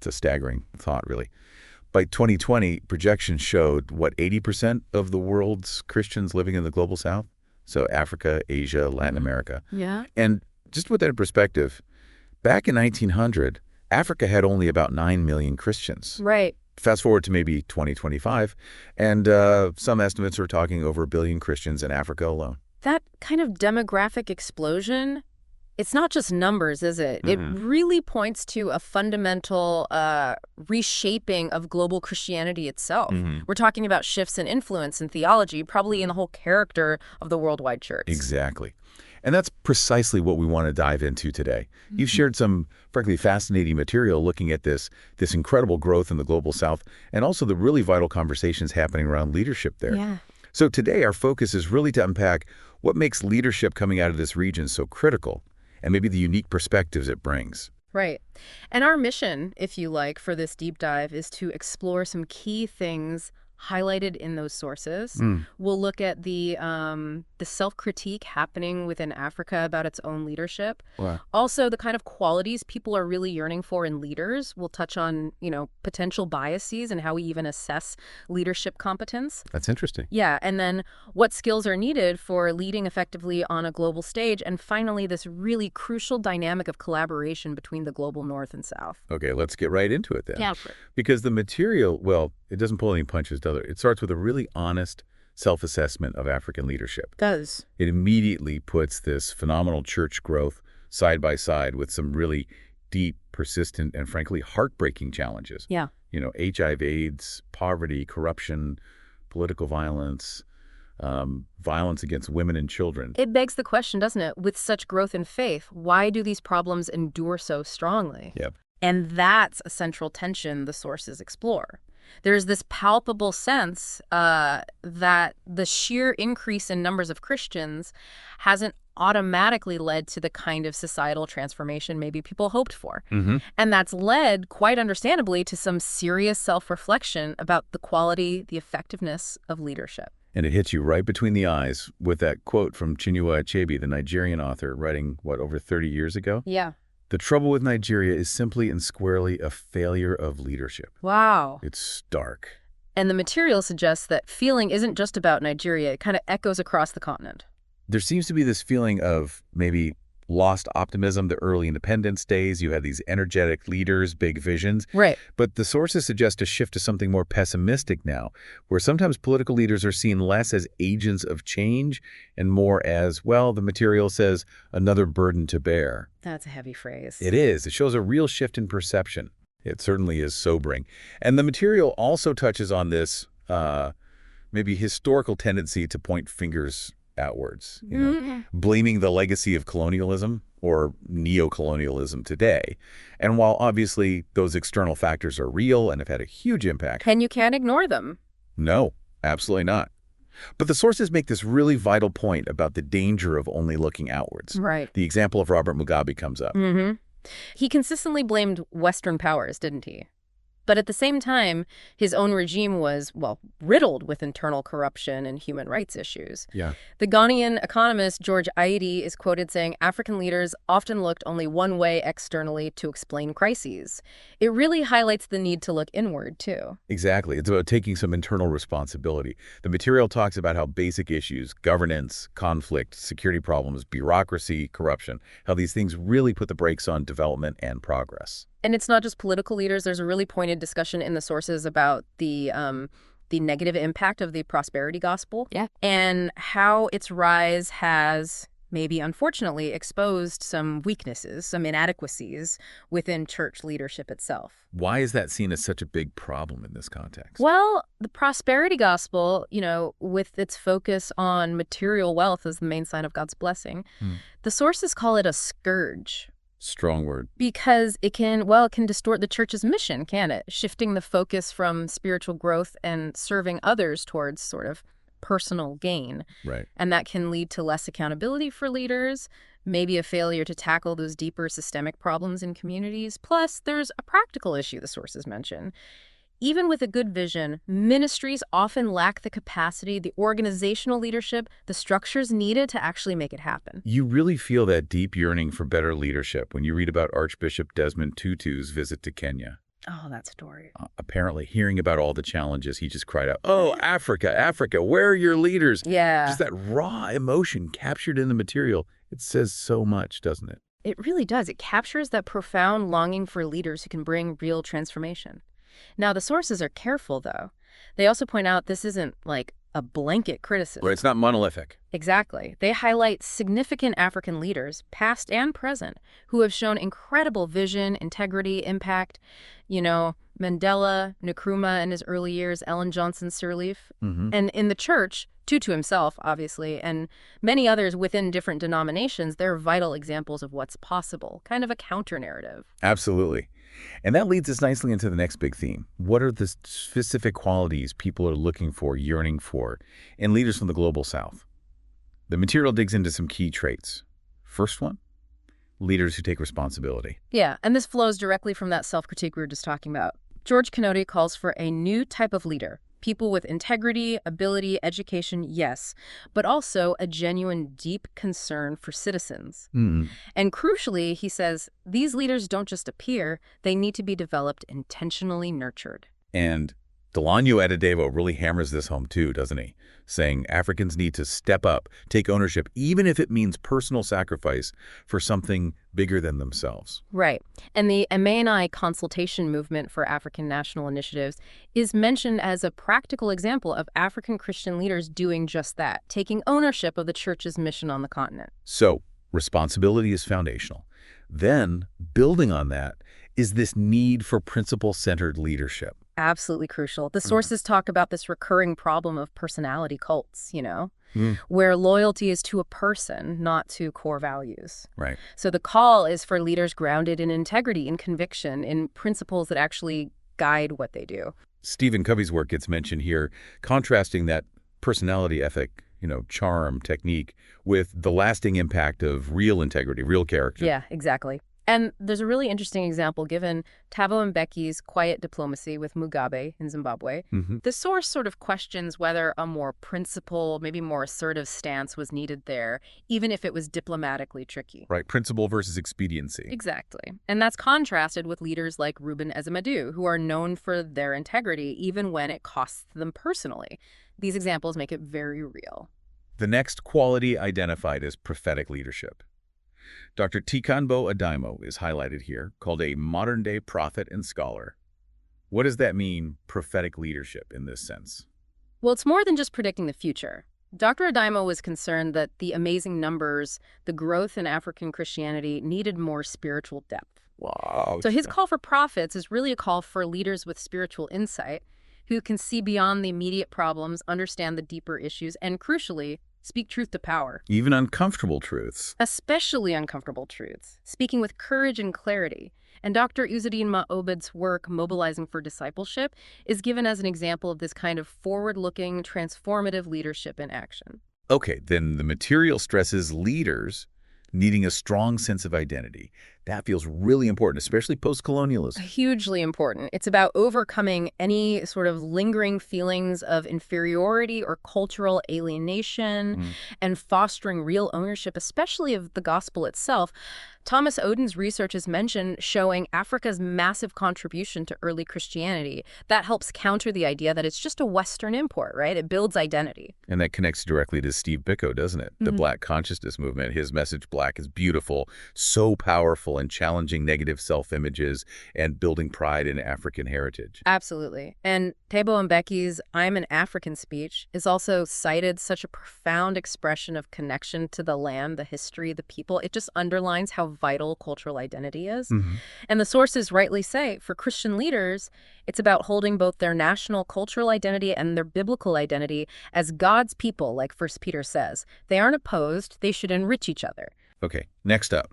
It's a staggering thought, really. By 2020, projections showed, 80% of the world's Christians living in the global south? So Africa, Asia, Latin America. Yeah. And just to put that in perspective, back in 1900, Africa had only about 9 million Christians. Right. Fast forward to maybe 2025, and some estimates are talking over 1 billion Christians in Africa alone. That kind of demographic explosion, it's not just numbers, is it? It really points to a fundamental reshaping of global Christianity itself. We're talking about shifts in influence and theology, probably in the whole character of the worldwide church. Exactly. And that's precisely what we want to dive into today. You've shared some, frankly, fascinating material looking at this incredible growth in the global south and also the really vital conversations happening around leadership there. Yeah. So today our focus is really to unpack what makes leadership coming out of this region so critical and maybe the unique perspectives it brings. Right. And our mission, if you like, for this deep dive is to explore some key things highlighted in those sources. We'll look at the self-critique happening within Africa about its own leadership. Wow. Also, the kind of qualities people are really yearning for in leaders. We'll touch on, potential biases and how we even assess leadership competence. That's interesting. Yeah, and then what skills are needed for leading effectively on a global stage. And finally, this really crucial dynamic of collaboration between the global north and south. Okay, let's get right into it then. Yeah, sure. Because the material, well, it doesn't pull any punches, does it? It starts with a really honest self-assessment of African leadership. Does. It immediately puts this phenomenal church growth side by side with some really deep, persistent, and frankly, heartbreaking challenges. Yeah. HIV/AIDS, poverty, corruption, political violence, violence against women and children. It begs the question, doesn't it? With such growth in faith, why do these problems endure so strongly? Yep. And that's a central tension the sources explore. There's this palpable sense that the sheer increase in numbers of Christians hasn't automatically led to the kind of societal transformation maybe people hoped for. And that's led, quite understandably, to some serious self-reflection about the quality, the effectiveness of leadership. And it hits you right between the eyes with that quote from Chinua Achebe, the Nigerian author, writing, over 30 years ago? Yeah. The trouble with Nigeria is simply and squarely a failure of leadership. Wow. It's stark. And the material suggests that feeling isn't just about Nigeria. It kind of echoes across the continent. There seems to be this feeling of maybe lost optimism, the early independence days. You had these energetic leaders, big visions. Right. But the sources suggest a shift to something more pessimistic now, where sometimes political leaders are seen less as agents of change and more as, the material says, another burden to bear. That's a heavy phrase. It is. It shows a real shift in perception. It certainly is sobering. And the material also touches on this maybe historical tendency to point fingers outwards, blaming the legacy of colonialism or neo-colonialism today. And while obviously those external factors are real and have had a huge impact. And you can't ignore them. No, absolutely not. But the sources make this really vital point about the danger of only looking outwards. Right. The example of Robert Mugabe comes up. He consistently blamed Western powers, didn't he? But at the same time, his own regime was, riddled with internal corruption and human rights issues. Yeah. The Ghanaian economist George Aidi is quoted saying African leaders often looked only one way externally to explain crises. It really highlights the need to look inward, too. Exactly. It's about taking some internal responsibility. The material talks about how basic issues, governance, conflict, security problems, bureaucracy, corruption, how these things really put the brakes on development and progress. And it's not just political leaders. There's a really pointed discussion in the sources about the negative impact of the prosperity gospel. Yeah. And how its rise has maybe unfortunately exposed some weaknesses, some inadequacies within church leadership itself. Why is that seen as such a big problem in this context? Well, the prosperity gospel, with its focus on material wealth as the main sign of God's blessing, the sources call it a scourge. Strong word. Because it can distort the church's mission, can it? Shifting the focus from spiritual growth and serving others towards sort of personal gain. Right. And that can lead to less accountability for leaders, maybe a failure to tackle those deeper systemic problems in communities. Plus, there's a practical issue the sources mention. Even with a good vision, ministries often lack the capacity, the organizational leadership, the structures needed to actually make it happen. You really feel that deep yearning for better leadership when you read about Archbishop Desmond Tutu's visit to Kenya. Oh, that story. Apparently, hearing about all the challenges, he just cried out, "Oh, Africa, Africa, where are your leaders?" Yeah. Just that raw emotion captured in the material. It says so much, doesn't it? It really does. It captures that profound longing for leaders who can bring real transformation. Now, the sources are careful, though. They also point out this isn't like a blanket Right, criticism. it's not monolithic. Exactly. They highlight significant African leaders, past and present, who have shown incredible vision, integrity, impact. Mandela, Nkrumah in his early years, Ellen Johnson Sirleaf. Hmm. And in the church, Tutu himself, obviously, and many others within different denominations, they're vital examples of what's possible, kind of a counter-narrative. Absolutely. And that leads us nicely into the next big theme. What are the specific qualities people are looking for, yearning for, in leaders from the global south? The material digs into some key traits. First one, leaders who take responsibility. Yeah, and this flows directly from that self-critique we were just talking about. George Kennedy calls for a new type of leader. People with integrity, ability, education, yes, but also a genuine, deep concern for citizens. Mm. And crucially, he says, these leaders don't just appear, they need to be developed, intentionally nurtured. And Delano Adedevo really hammers this home too, doesn't he? Saying Africans need to step up, take ownership, even if it means personal sacrifice for something bigger than themselves. Right. And the MANI consultation movement for African national initiatives is mentioned as a practical example of African Christian leaders doing just that, taking ownership of the church's mission on the continent. So, responsibility is foundational. Then, building on that, is this need for principle-centered leadership. Absolutely crucial. The sources talk about this recurring problem of personality cults, Mm. where loyalty is to a person, not to core values. Right. So the call is for leaders grounded in integrity, in conviction, in principles that actually guide what they do. Stephen Covey's work gets mentioned here, contrasting that personality ethic, charm, technique, with the lasting impact of real integrity, real character. Yeah, exactly. And there's a really interesting example given Thabo Mbeki's quiet diplomacy with Mugabe in Zimbabwe. Hmm. The source sort of questions whether a more principled, maybe more assertive stance was needed there, even if it was diplomatically tricky. Right, principle versus expediency. Exactly. And that's contrasted with leaders like Ruben Ezemadu, who are known for their integrity even when it costs them personally. These examples make it very real. The next quality identified is prophetic leadership. Dr. Tikanbo Adaimo is highlighted here, called a modern-day prophet and scholar. What does that mean, prophetic leadership, in this sense? Well, it's more than just predicting the future. Dr. Adaimo was concerned that the amazing numbers, the growth in African Christianity, needed more spiritual depth. Wow. So his call for prophets is really a call for leaders with spiritual insight who can see beyond the immediate problems, understand the deeper issues, and crucially, speak truth to power. Even uncomfortable truths. Especially uncomfortable truths, speaking with courage and clarity. And Dr. Uzzuddin Ma'obed's work, Mobilizing for Discipleship, is given as an example of this kind of forward-looking, transformative leadership in action. Okay, then the material stresses leaders needing a strong sense of identity. That feels really important, especially post-colonialism. Hugely important. It's about overcoming any sort of lingering feelings of inferiority or cultural alienation and fostering real ownership, especially of the gospel itself. Thomas Oden's research is mentioned showing Africa's massive contribution to early Christianity. That helps counter the idea that it's just a Western import, right? It builds identity. And that connects directly to Steve Biko, doesn't it? The Black consciousness movement. His message, Black is beautiful, so powerful in challenging negative self-images and building pride in African heritage. Absolutely. And Thabo Mbeki's I'm an African speech is also cited such a profound expression of connection to the land, the history, the people. It just underlines how vital cultural identity is. And the sources rightly say, for Christian leaders, it's about holding both their national cultural identity and their biblical identity as God's people, like 1 Peter says. They aren't opposed. They should enrich each other. Okay, next up.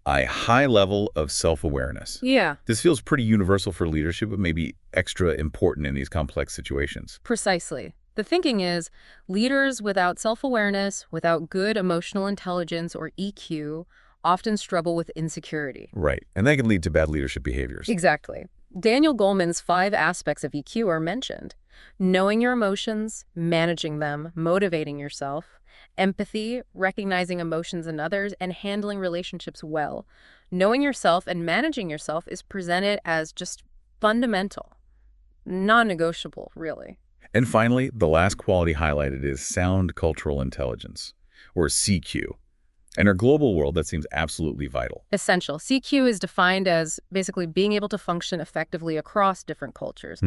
A high level of self-awareness. Yeah. This feels pretty universal for leadership, but maybe extra important in these complex situations. Precisely. The thinking is, leaders without self-awareness, without good emotional intelligence or EQ, often struggle with insecurity. Right, and that can lead to bad leadership behaviors. Exactly. Daniel Goleman's 5 aspects of EQ are mentioned. Knowing your emotions, managing them, motivating yourself, empathy, recognizing emotions in others, and handling relationships well. Knowing yourself and managing yourself is presented as just fundamental, non-negotiable, really. And finally, the last quality highlighted is sound cultural intelligence, or CQ. In our global world, that seems absolutely vital. Essential. CQ is defined as basically being able to function effectively across different cultures.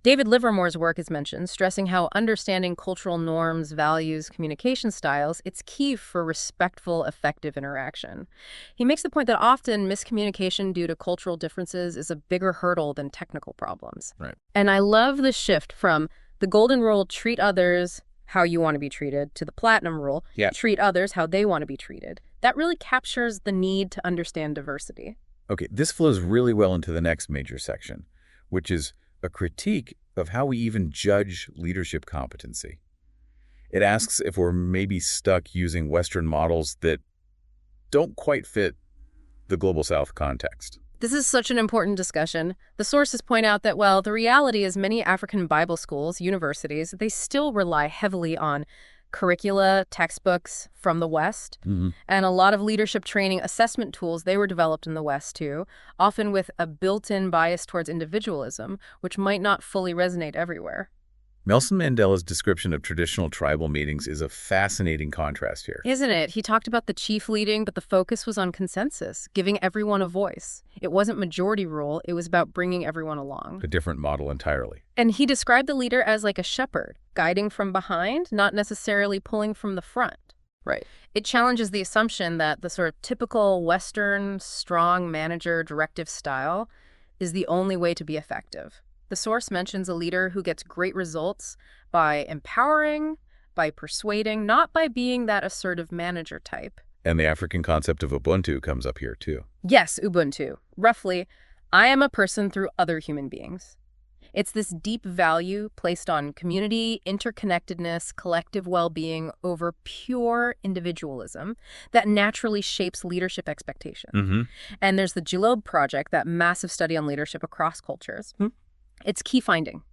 David Livermore's work is mentioned, stressing how understanding cultural norms, values, communication styles, it's key for respectful, effective interaction. He makes the point that often miscommunication due to cultural differences is a bigger hurdle than technical problems. Right. And I love the shift from the golden rule, treat others how you want to be treated, to the platinum rule, treat others how they want to be treated. That really captures the need to understand diversity. Okay, this flows really well into the next major section, which is a critique of how we even judge leadership competency. It asks if we're maybe stuck using Western models that don't quite fit the Global South context. This is such an important discussion. The sources point out that, well, the reality is many African Bible schools, universities, they still rely heavily on curricula, textbooks from the West, and a lot of leadership training assessment tools, they were developed in the West too, often with a built-in bias towards individualism, which might not fully resonate everywhere. Nelson Mandela's description of traditional tribal meetings is a fascinating contrast here. Isn't it? He talked about the chief leading, but the focus was on consensus, giving everyone a voice. It wasn't majority rule, it was about bringing everyone along. A different model entirely. And he described the leader as like a shepherd, guiding from behind, not necessarily pulling from the front. Right. It challenges the assumption that the sort of typical Western, strong manager directive style is the only way to be effective. The source mentions a leader who gets great results by empowering, by persuading, not by being that assertive manager type. And the African concept of Ubuntu comes up here too. Yes, Ubuntu. Roughly, I am a person through other human beings. It's this deep value placed on community, interconnectedness, collective well-being over pure individualism that naturally shapes leadership expectations. And there's the Gilobe Project, that massive study on leadership across cultures. Its key finding: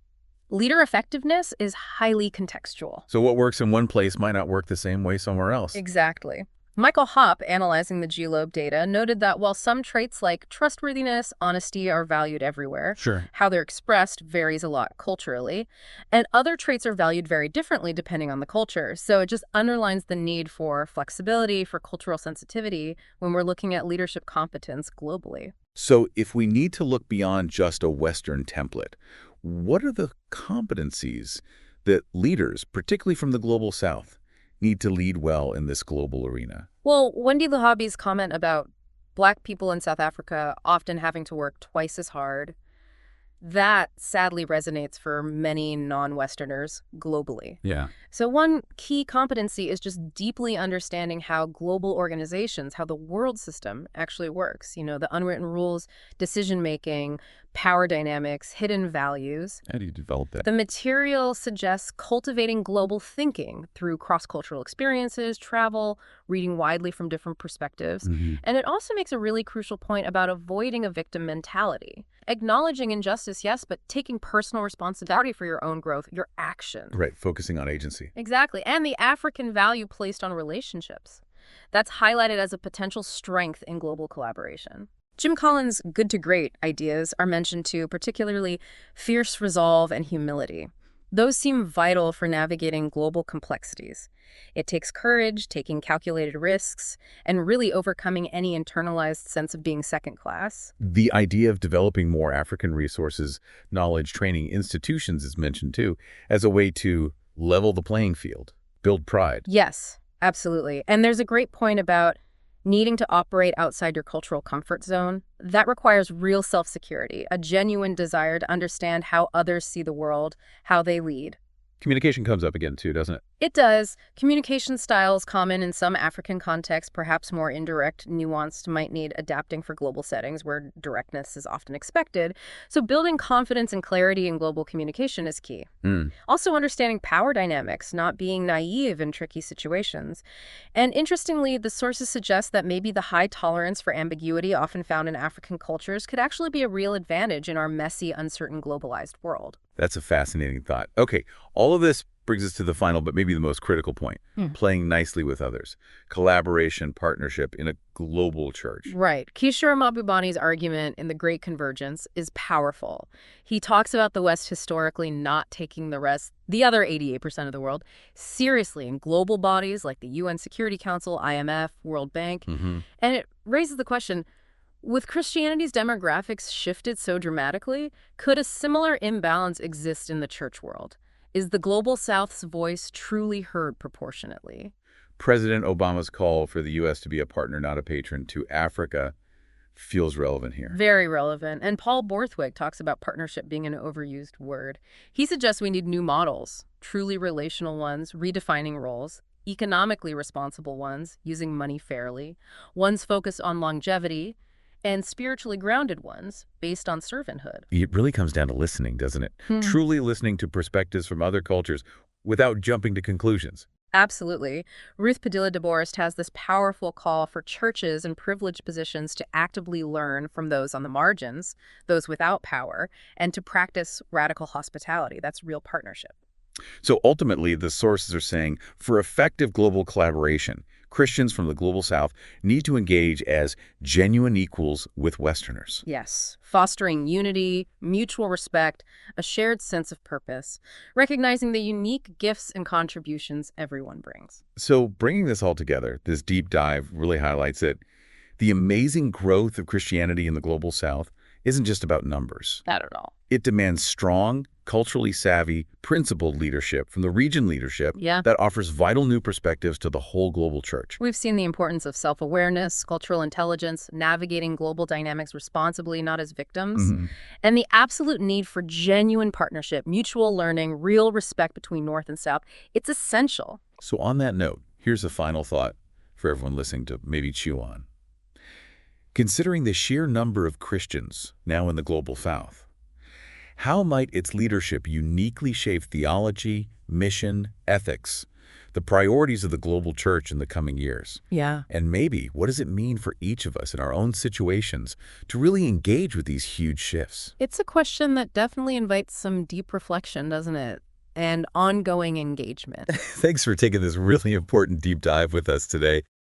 leader effectiveness is highly contextual. So what works in one place might not work the same way somewhere else. Exactly. Michael Hopp, analyzing the Gilobe data, noted that while some traits like trustworthiness, honesty are valued everywhere, how they're expressed varies a lot culturally, and other traits are valued very differently depending on the culture. So it just underlines the need for flexibility, for cultural sensitivity when we're looking at leadership competence globally. So if we need to look beyond just a Western template, what are the competencies that leaders, particularly from the Global South, need to lead well in this global arena? Well, Wendy Luhabi's comment about Black people in South Africa often having to work twice as hard, that sadly resonates for many non-Westerners globally. Yeah. So one key competency is just deeply understanding how global organizations, how the world system actually works. You know, the unwritten rules, decision-making, power dynamics, hidden values. How do you develop that? The material suggests cultivating global thinking through cross-cultural experiences, travel, reading widely from different perspectives. And it also makes a really crucial point about avoiding a victim mentality. Acknowledging injustice, yes, but taking personal responsibility for your own growth, your actions. Right, focusing on agency. Exactly. And the African value placed on relationships. That's highlighted as a potential strength in global collaboration. Jim Collins' good to great ideas are mentioned too, particularly fierce resolve and humility. Those seem vital for navigating global complexities. It takes courage, taking calculated risks, and really overcoming any internalized sense of being second class. The idea of developing more African resources, knowledge, training institutions is mentioned too, as a way to level the playing field, build pride. Yes, absolutely. And there's a great point about needing to operate outside your cultural comfort zone. That requires real self-security, a genuine desire to understand how others see the world, how they lead. Communication comes up again too, doesn't it? It does. Communication styles common in some African contexts, perhaps more indirect, nuanced, might need adapting for global settings where directness is often expected. So building confidence and clarity in global communication is key. Also understanding power dynamics, not being naive in tricky situations. And interestingly, the sources suggest that maybe the high tolerance for ambiguity often found in African cultures could actually be a real advantage in our messy, uncertain, globalized world. That's a fascinating thought. Okay, all of this brings us to the final, but maybe the most critical point, playing nicely with others. Collaboration, partnership in a global church. Right. Kishore Mahbubani's argument in The Great Convergence is powerful. He talks about the West historically not taking the other 88% of the world, seriously in global bodies like the UN Security Council, IMF, World Bank. Hmm. And it raises the question, with Christianity's demographics shifted so dramatically, could a similar imbalance exist in the church world? Is the Global South's voice truly heard proportionately? President Obama's call for the U.S. to be a partner, not a patron, to Africa feels relevant here. Very relevant. And Paul Borthwick talks about partnership being an overused word. He suggests we need new models, truly relational ones, redefining roles, economically responsible ones, using money fairly, ones focused on longevity, and spiritually grounded ones based on servanthood. It really comes down to listening, doesn't it? Truly listening to perspectives from other cultures without jumping to conclusions. Absolutely. Ruth Padilla DeBorist has this powerful call for churches in privileged positions to actively learn from those on the margins, those without power, and to practice radical hospitality. That's real partnership. So ultimately, the sources are saying for effective global collaboration, Christians from the Global South need to engage as genuine equals with Westerners. Yes, fostering unity, mutual respect, a shared sense of purpose, recognizing the unique gifts and contributions everyone brings. So bringing this all together, this deep dive really highlights that the amazing growth of Christianity in the Global South isn't just about numbers. Not at all. It demands strong, culturally savvy, principled leadership from the region leadership Yeah. that offers vital new perspectives to the whole global church. We've seen the importance of self-awareness, cultural intelligence, navigating global dynamics responsibly, not as victims, Mhm. and the absolute need for genuine partnership, mutual learning, real respect between North and South. It's essential. So on that note, here's a final thought for everyone listening to maybe chew on. Considering the sheer number of Christians now in the Global South, how might its leadership uniquely shape theology, mission, ethics, the priorities of the global church in the coming years? Yeah. And maybe, what does it mean for each of us in our own situations to really engage with these huge shifts? It's a question that definitely invites some deep reflection, doesn't it? And ongoing engagement. Thanks for taking this really important deep dive with us today.